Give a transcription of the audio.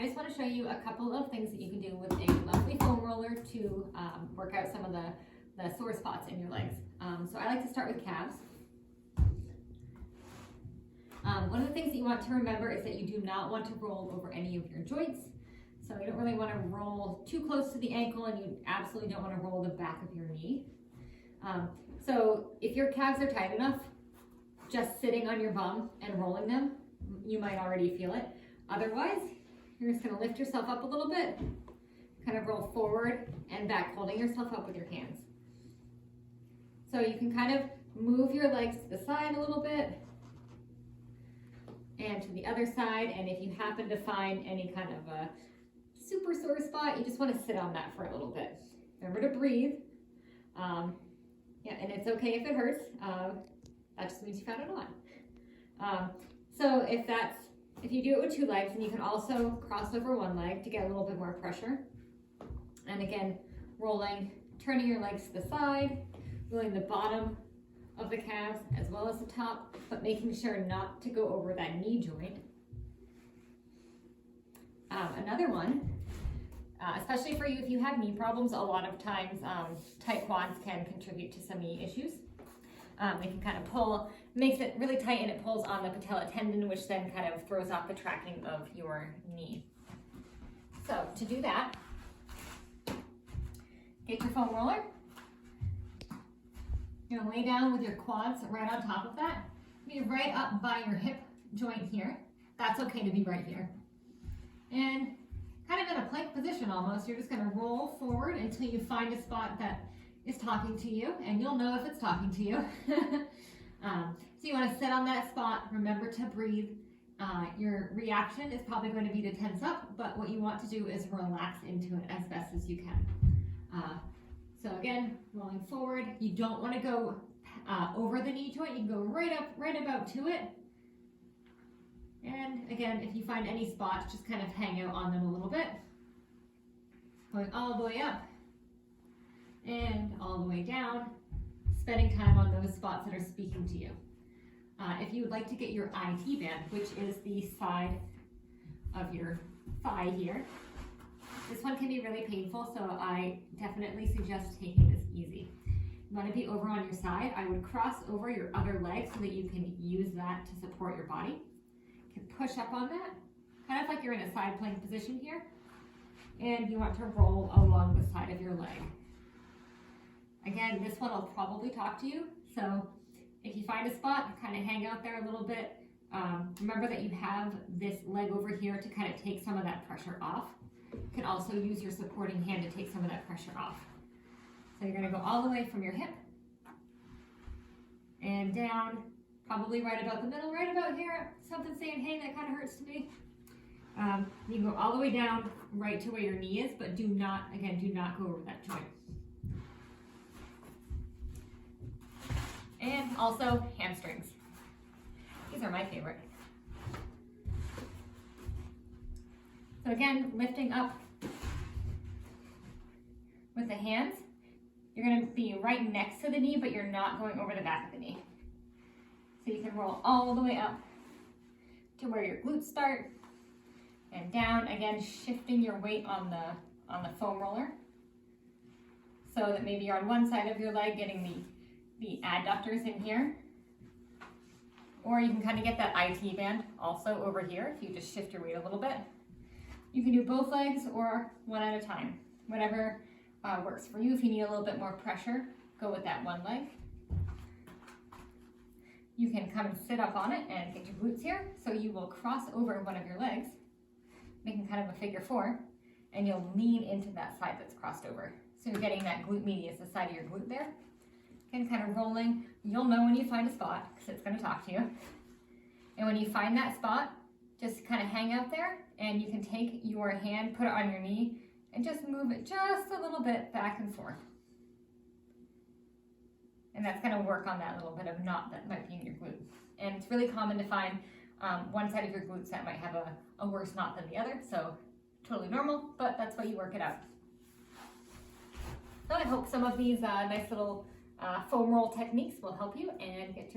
I just want to show you a couple of things that you can do with a lovely foam roller to work out some of the sore spots in your legs. So I like to start with calves. One of the things that you want to remember is that you do not want to roll over any of your joints. So you don't really want to roll too close to the ankle, and you absolutely don't want to roll the back of your knee. So if your calves are tight enough, just sitting on your bum and rolling them, you might already feel it. Otherwise, you're just going to lift yourself up a little bit, kind of roll forward and back, holding yourself up with your hands. So you can kind of move your legs to the side a little bit and to the other side. And if you happen to find any kind of a super sore spot, you just want to sit on that for a little bit. Remember to breathe. Yeah, and it's okay if it hurts. That just means you found it on. So if you do it with two legs, and you can also cross over one leg to get a little bit more pressure. And again, rolling, turning your legs to the side, rolling the bottom of the calves as well as the top, but making sure not to go over that knee joint. Another one, especially for you if you have knee problems, a lot of times tight quads can contribute to some knee issues. They can kind of pull, makes it really tight, and it pulls on the patella tendon, which then kind of throws off the tracking of your knee. So to do that, get your foam roller. You're gonna lay down with your quads right on top of that. Be right up by your hip joint here. That's okay to be right here. And kind of in a plank position almost, you're just gonna roll forward until you find a spot that is talking to you, and you'll know if it's talking to you. So you want to sit on that spot. Remember to breathe. Your reaction is probably going to be to tense up, but what you want to do is relax into it as best as you can. So again, rolling forward. You don't want to go over the knee joint. You can go right up, right about to it. And again, if you find any spots, just kind of hang out on them a little bit. Going all the way up and all the way down, spending time on those spots that are speaking to you. If you would like to get your IT band, which is the side of your thigh here, this one can be really painful, so I definitely suggest taking this easy. You want to be over on your side. I would cross over your other leg so that you can use that to support your body. You can push up on that, kind of like you're in a side plank position here, and you want to roll along the side of your leg. Again, this one will probably talk to you, so if you find a spot, kind of hang out there a little bit. Remember that you have this leg over here to kind of take some of that pressure off. You can also use your supporting hand to take some of that pressure off. So you're going to go all the way from your hip and down, probably right about the middle, right about here. Something saying, hey, that kind of hurts to me. You can go all the way down right to where your knee is, but do not go over that joint. And also hamstrings. These are my favorite. So again, lifting up with the hands. You're going to be right next to the knee, but you're not going over the back of the knee. So you can roll all the way up to where your glutes start and down. Again, shifting your weight on the foam roller so that maybe you're on one side of your leg getting the adductors in here, or you can kind of get that IT band also over here if you just shift your weight a little bit. You can do both legs or one at a time, whatever works for you. If you need a little bit more pressure, go with that one leg. You can come and sit up on it and get your glutes here, so you will cross over one of your legs, making kind of a figure four, and you'll lean into that side that's crossed over. So you're getting that glute medius, the side of your glute there. And kind of rolling. You'll know when you find a spot because it's going to talk to you. And when you find that spot, just kind of hang out there, and you can take your hand, put it on your knee, and just move it just a little bit back and forth. And that's going to work on that little bit of knot that might be in your glute. And it's really common to find one side of your glutes that might have a worse knot than the other, so totally normal, but that's why you work it out. So I hope some of these nice little foam roll techniques will help you and get your